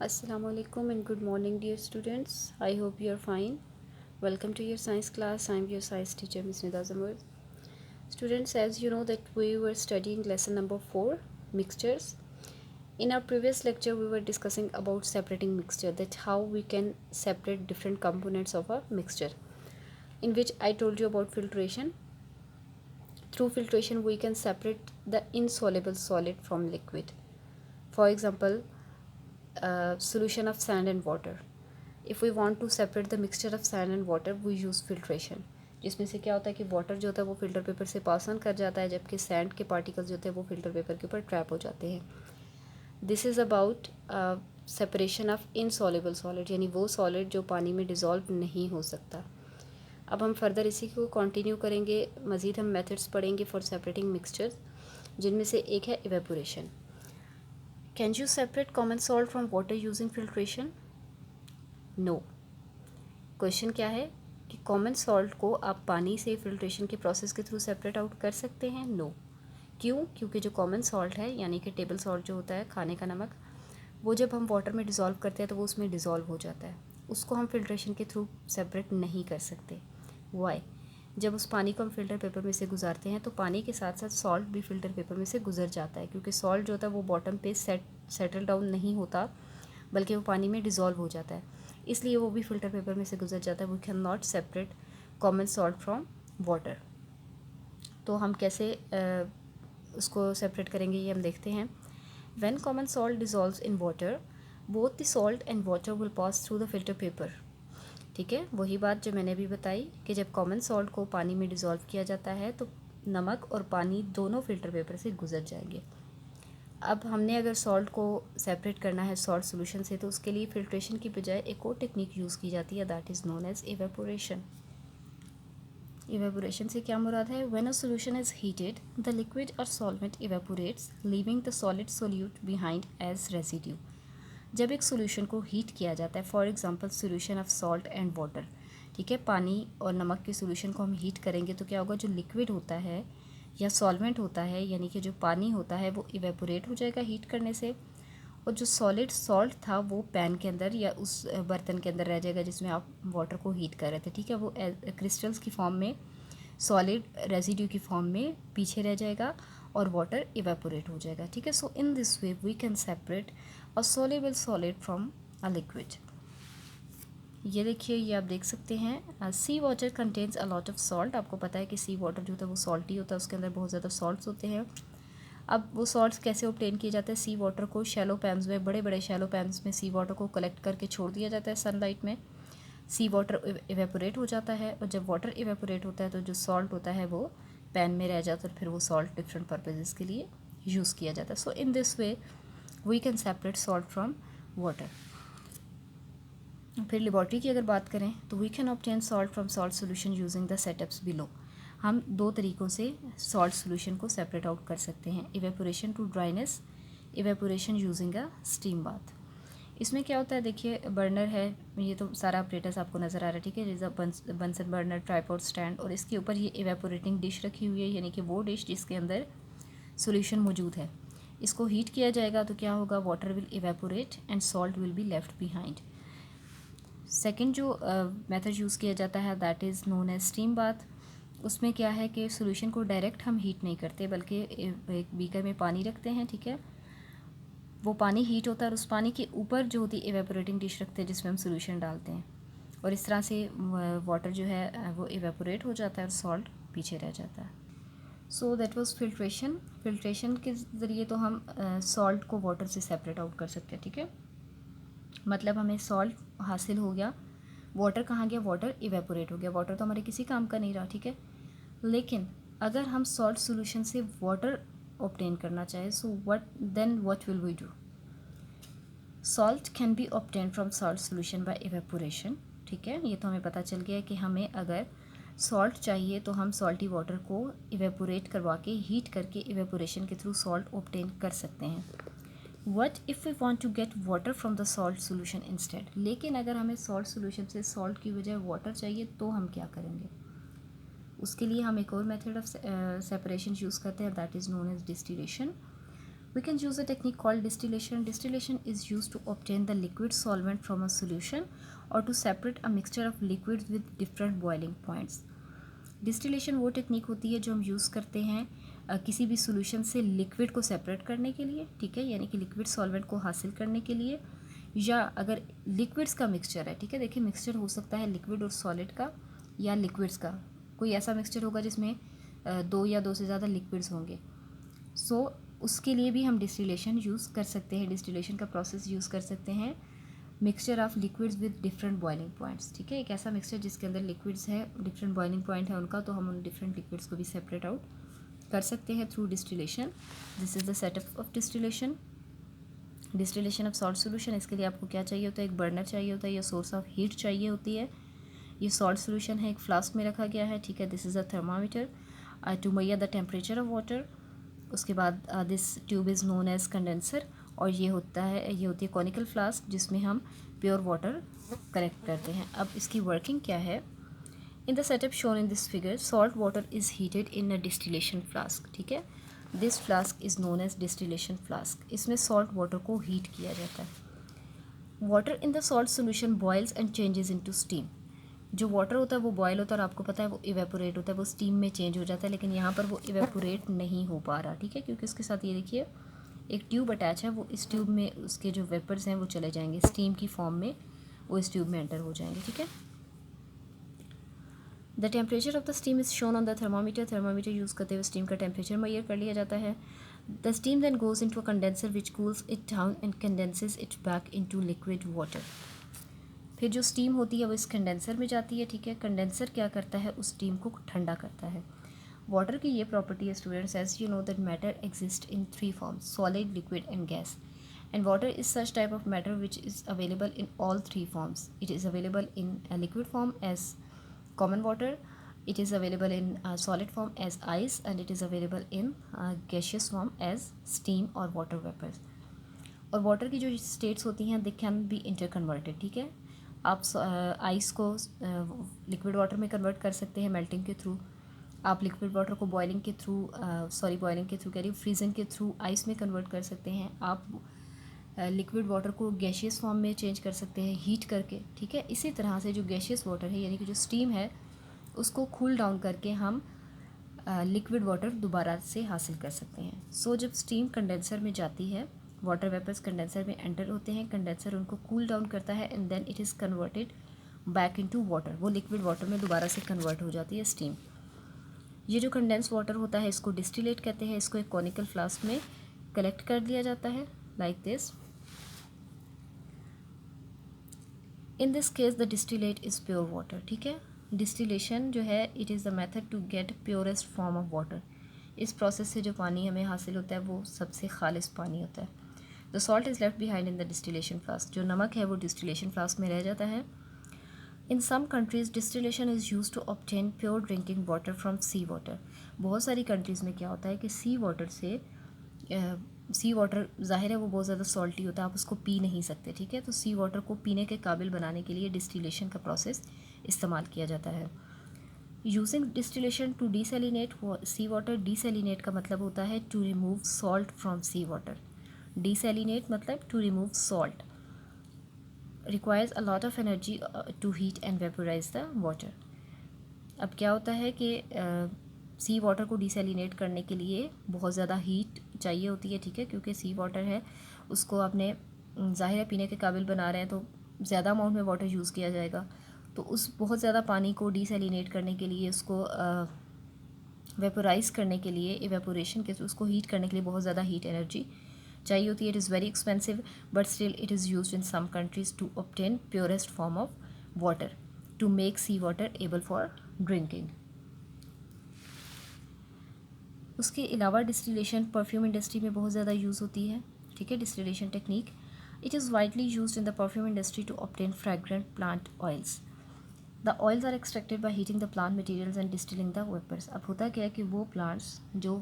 Assalamualaikum and good morning, dear students. I hope you are fine. Welcome to your science class. I am your science teacher, Ms. Nida Zamur. Students, as you know that we were studying lesson number 4, mixtures. In our previous lecture, we were discussing about separating mixture, that how we can separate different components of a mixture, in which I told you about filtration. Through filtration, we can separate the insoluble solid from liquid. For example, solution of sand and water. If we want to separate the mixture of sand and water, we use filtration, जिसमें से क्या होता है कि water जो होता है वो फिल्टर पेपर से पास ऑन कर जाता है, जबकि सैंड के पार्टिकल्स जो होते हैं वो फिल्टर पेपर के ऊपर ट्रैप हो जाते हैं. This is about separation of insoluble solid, यानी वो सॉलिड जो पानी में डिज़ोल्व नहीं हो सकता. अब हम फर्दर इसी को कंटिन्यू करेंगे. मज़ीद हम मेथड्स पढ़ेंगे फॉर सेपरेटिंग मिक्सचर्स, जिनमें से एक है evaporation. Can you separate common salt from water using filtration? No. Question क्या है कि कॉमन सॉल्ट को आप पानी से फिल्ट्रेशन के प्रोसेस के थ्रू सेपरेट आउट कर सकते हैं? नो. क्यों? क्योंकि जो कॉमन सॉल्ट है, यानी कि टेबल सॉल्ट जो होता है, खाने का नमक, वो जब हम वाटर में डिज़ोल्व करते हैं तो वो उसमें डिज़ोल्व हो जाता है. उसको हम फिल्ट्रेशन के थ्रू सेपरेट नहीं कर सकते. वाई? जब उस पानी को हम फ़िल्टर पेपर में से गुजारते हैं तो पानी के साथ साथ सॉल्ट भी फ़िल्टर पेपर में से गुजर जाता है, क्योंकि सॉल्ट जो होता है वो बॉटम पे सेटल डाउन नहीं होता, बल्कि वो पानी में डिज़ोल्व हो जाता है. इसलिए वो भी फ़िल्टर पेपर में से गुजर जाता है. We can not separate common salt from water. तो हम कैसे उसको सेपरेट करेंगे ये हम देखते हैं. When common salt dissolves in water, both the salt and water will pass through the filter paper. ठीक है, वही बात जो मैंने भी बताई कि जब कॉमन सॉल्ट को पानी में डिज़ोल्व किया जाता है तो नमक और पानी दोनों फिल्टर पेपर से गुजर जाएंगे. अब हमने अगर सॉल्ट को सेपरेट करना है सॉल्ट सोल्यूशन से, तो उसके लिए फिल्ट्रेशन की बजाय एक और टेक्निक यूज़ की जाती है, that is known as evaporation. Evaporation से क्या मुराद है? When a solution is heated, the liquid और solvent evaporates, leaving the solid solute behind as residue. जब एक सोल्यूशन को हीट किया जाता है, for example solution of salt and water, ठीक है, पानी और नमक के सोल्यूशन को हम हीट करेंगे तो क्या होगा, जो लिक्विड होता है या सॉल्वेंट होता है, यानी कि जो पानी होता है, वो इवेपोरेट हो जाएगा हीट करने से, और जो सॉलिड सॉल्ट था वो पैन के अंदर या उस बर्तन के अंदर रह जाएगा जिसमें आप वाटर को हीट कर रहे थे. ठीक है, वो क्रिस्टल्स की फॉर्म में, सॉलिड रेजिड्यू की फॉर्म में पीछे रह जाएगा और वाटर इवेपोरेट हो जाएगा. ठीक है, so in this way we can separate a soluble solid from a liquid. ये देखिए, ये आप देख सकते हैं, sea water contains a lot of salt. आपको पता है कि सी वाटर जो होता है वो सॉल्टी होता है, उसके अंदर बहुत ज़्यादा सॉल्ट्स होते हैं. अब वो सॉल्ट्स कैसे ऑब्टेन किए जाते हैं? सी वाटर को शैलो पैन्स में, बड़े बड़े शैलो पैन्स में सी वाटर को कलेक्ट करके छोड़ दिया जाता है सनलाइट में. सी वाटर इवेपोरेट हो जाता है, और जब वाटर इवेपोरेट होता है तो जो सॉल्ट होता है वो पैन में रह जाता है, फिर वो सॉल्ट डिफरेंट पर्पजेज़ के लिए यूज़ किया जाता है. So in this way we can separate salt from water. फिर लेबॉर्ट्री की अगर बात करें तो we can obtain salt from salt solution using the setups below. हम दो तरीक़ों से सॉल्ट सोल्यूशन को सेपरेट आउट कर सकते हैं. Evaporation to dryness, evaporation using a steam bath. इसमें क्या होता है, देखिए बर्नर है, ये तो सारा अपरेटस आपको नज़र आ रहा है. ठीक है, जैसा बंसन बर्नर, ट्राईपॉड स्टैंड, और इसके ऊपर ये इवेपोरेटिंग डिश रखी हुई है, यानी कि वो डिश जिसके अंदर सोल्यूशन मौजूद है. इसको हीट किया जाएगा तो क्या होगा, water will evaporate and salt will be left behind. Second जो मेथड यूज़ किया जाता है that is known as steam bath. उसमें क्या है कि सोल्यूशन को डायरेक्ट हम हीट नहीं करते, बल्कि एक बीकर में पानी रखते हैं. ठीक है, वो पानी हीट होता है और उस पानी के ऊपर जो होती है इवेपोरेटिंग डिश रखते हैं जिसमें हम सोल्यूशन डालते हैं, और इस तरह से वाटर जो है वो इवेपोरेट हो जाता है और सॉल्ट पीछे रह जाता है. So that was filtration. Filtration के ज़रिए तो हम सॉल्ट को वाटर से सेपरेट आउट कर सकते हैं. ठीक है, मतलब हमें सॉल्ट हासिल हो गया, वाटर कहाँ गया, वाटर इवेपोरेट हो गया, वाटर तो हमारे किसी काम का नहीं रहा. ठीक है, लेकिन अगर हम सॉल्ट सोल्यूशन से वाटर ऑब्टेन करना चाहें, so what will we do? Salt can be obtain from salt solution by evaporation. ठीक है, ये तो हमें पता चल गया कि हमें अगर सॉल्ट चाहिए तो हम सॉल्टी वाटर को इवेपोरेट करवा के, हीट करके इवेपोरेशन के थ्रू सॉल्ट ऑब्टेन कर सकते हैं. What if we want to get water from the salt solution instead. लेकिन अगर हमें सॉल्ट सोल्यूशन से सॉल्ट की बजाय वाटर चाहिए तो हम क्या करेंगे? उसके लिए हम एक और मेथड ऑफ सेपरेशन यूज़ करते हैं, that is known as distillation. We can use a technique called distillation. Distillation is used to obtain the liquid solvent from a solution or to separate a mixture of liquids with different boiling points. Distillation वो technique होती है जो हम use करते हैं किसी भी solution से लिक्विड को सेपरेट करने के लिए, ठीक है, यानी कि लिक्विड सॉल्वेंट को हासिल करने के लिए, या अगर लिक्विड्स का मिक्सचर है, ठीक है, देखिए मिक्सचर हो सकता है लिक्विड और सॉलिड का या लिक्विड्स का, कोई ऐसा मिक्सचर होगा जिसमें दो या दो से ज़्यादा लिक्विड्स होंगे, सो उसके लिए भी हम डिस्टिलेशन यूज़ कर सकते हैं, डिस्टिलेशन का प्रोसेस यूज़ कर सकते हैं, mixture of liquids with different boiling points, ठीक है, एक ऐसा मिक्सचर जिसके अंदर लिक्विड्स है, डिफरेंट बॉइलिंग पॉइंट है उनका, तो हम उन डिफरेंट लिक्विड्स को भी सेपरेट आउट कर सकते हैं through distillation. This is the setup of distillation. Distillation of salt solution, इसके लिए आपको क्या चाहिए होता है, एक बर्नर चाहिए होता है या सोर्स ऑफ हीट चाहिए होती है. ये सॉल्ट सोल्यूशन है, एक फ्लास्क में रखा गया है, ठीक है. This is a thermometer to measure the temperature of water. उसके बाद this tube is known as condenser, और ये होती है कॉनिकल फ्लास्क जिसमें हम प्योर वाटर कलेक्ट करते हैं. अब इसकी वर्किंग क्या है. In the setup shown in this figure, salt water is heated in a distillation flask, ठीक है. This flask is known as distillation flask. इसमें सॉल्ट वाटर को हीट किया जाता है. Water in the salt solution boils and changes into steam. जो water होता है वो बॉयल होता है और आपको पता है वो इवेपोरेट होता है, वो स्टीम में चेंज हो जाता है, लेकिन यहाँ पर वो इवेपोरेट नहीं हो पा रहा, ठीक है, क्योंकि उसके साथ ये देखिए एक ट्यूब अटैच है, वो इस ट्यूब में उसके जो वेपर्स हैं वो चले जाएंगे स्टीम की फॉर्म में, वो इस ट्यूब में एंटर हो जाएंगे, ठीक है. The temperature of the steam is shown on the thermometer. Thermometer use करते हुए स्टीम का टेम्परेचर मेजर कर लिया जाता है. The steam then goes into a condenser which cools it down and condenses it back into liquid water. फिर जो steam होती है वो इस कंडेंसर में जाती है, ठीक है. कंडेंसर क्या करता है, उस स्टीम को ठंडा करता है. वाटर की ये प्रॉपर्टी है students, as you know that matter exist in three forms, solid, liquid and gas. And water is such type of matter which is available in all three forms. It is available in a liquid form as common water, it is available in a solid form as ice, and it is available in a gaseous form as steam or water vapors. और water की जो states होती हैं they can be इंटरकन्वर्टेड, ठीक है. आप ice को liquid water में कन्वर्ट कर सकते हैं मेल्टिंग के थ्रू. आप लिक्विड वाटर को बॉइलिंग के थ्रू कह रही हूँ, फ्रीजिंग के थ्रू आइस में कन्वर्ट कर सकते हैं. आप लिक्विड वाटर को गैशियस फॉर्म में चेंज कर सकते हैं हीट करके, ठीक है. इसी तरह से जो गैशियस वाटर है यानी कि जो स्टीम है उसको कूल डाउन करके हम लिक्विड वाटर दोबारा से हासिल कर सकते हैं. सो जब स्टीम कंडेंसर में जाती है, वाटर वेपर्स कंडेंसर में एंटर होते हैं, कंडेंसर उनको कूल डाउन करता है and then it is converted back into water. वो लिक्विड वाटर में दोबारा से कन्वर्ट हो जाती है स्टीम. ये जो कंडेंस वाटर होता है इसको डिस्टिलेट कहते हैं. इसको एक कॉनिकल फ्लास्क में कलेक्ट कर लिया जाता है like this. In this case the distillate is pure water, ठीक है. डिस्टिलेशन जो है it is the method to get purest form of water. इस प्रोसेस से जो पानी हमें हासिल होता है वो सबसे खालिस पानी होता है. The salt is left behind in the distillation flask. जो नमक है वो डिस्टिलेशन फ्लास्क में रह जाता है. In some countries distillation is use to obtain pure drinking water from sea water. बहुत सारी कंट्रीज़ में क्या होता है कि सी वाटर से सी वाटर ज़ाहिर है वो बहुत ज़्यादा सॉल्टी होता है, आप उसको पी नहीं सकते, ठीक है. तो सी वाटर को पीने के काबिल बनाने के लिए डिस्टिलेशन का प्रोसेस इस्तेमाल किया जाता है. Using distillation to desalinate sea water. Desalinate का मतलब होता है to remove salt from sea water. Desalinate मतलब to remove salt. Requires a lot of energy to heat and vaporise the water. अब क्या होता है कि सी वाटर को डिसैलिनेट करने के लिए बहुत ज़्यादा हीट चाहिए होती है, ठीक है, क्योंकि सी वाटर है उसको आपने ज़ाहिर है पीने के काबिल बना रहे हैं तो ज़्यादा अमाउंट में वाटर यूज़ किया जाएगा. तो उस बहुत ज़्यादा पानी को डिसैलिनेट करने के लिए, उसको वेपोराइज़ करने के लिए, इवेपोरेशन के उसको हीट करने के लिए बहुत ज़्यादा हीट एनर्जी चाहिए होती है. It is very expensive but still it is used in some countries to obtain purest form of water to make sea water able for drinking. उसके अलावा डिस्टिलेशन परफ्यूम इंडस्ट्री में बहुत ज़्यादा यूज़ होती है, ठीक है. Distillation technique it is widely used in the perfume industry to obtain fragrant plant oils. The oils are extracted by heating the plant materials and distilling the vapours. अब होता क्या है कि वो प्लांट्स जो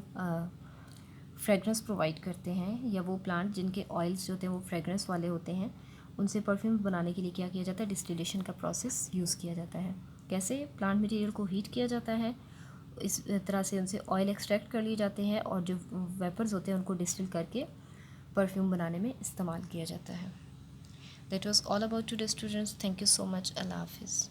फ्रेगरेंस प्रोवाइड करते हैं या वो प्लांट जिनके ऑयल्स जो होते हैं वो फ्रेगरेंस वाले होते हैं, उनसे परफ्यूम बनाने के लिए क्या किया जाता है, डिस्टिलेशन का प्रोसेस यूज़ किया जाता है. कैसे, प्लांट मटेरियल को हीट किया जाता है, इस तरह से उनसे ऑयल एक्सट्रैक्ट कर लिए जाते हैं और जो वेपर्स होते हैं उनको डिस्टिल करके परफ्यूम बनाने में इस्तेमाल किया जाता है। That was all about today students. Thank you so much. अल्लाह हाफिज़।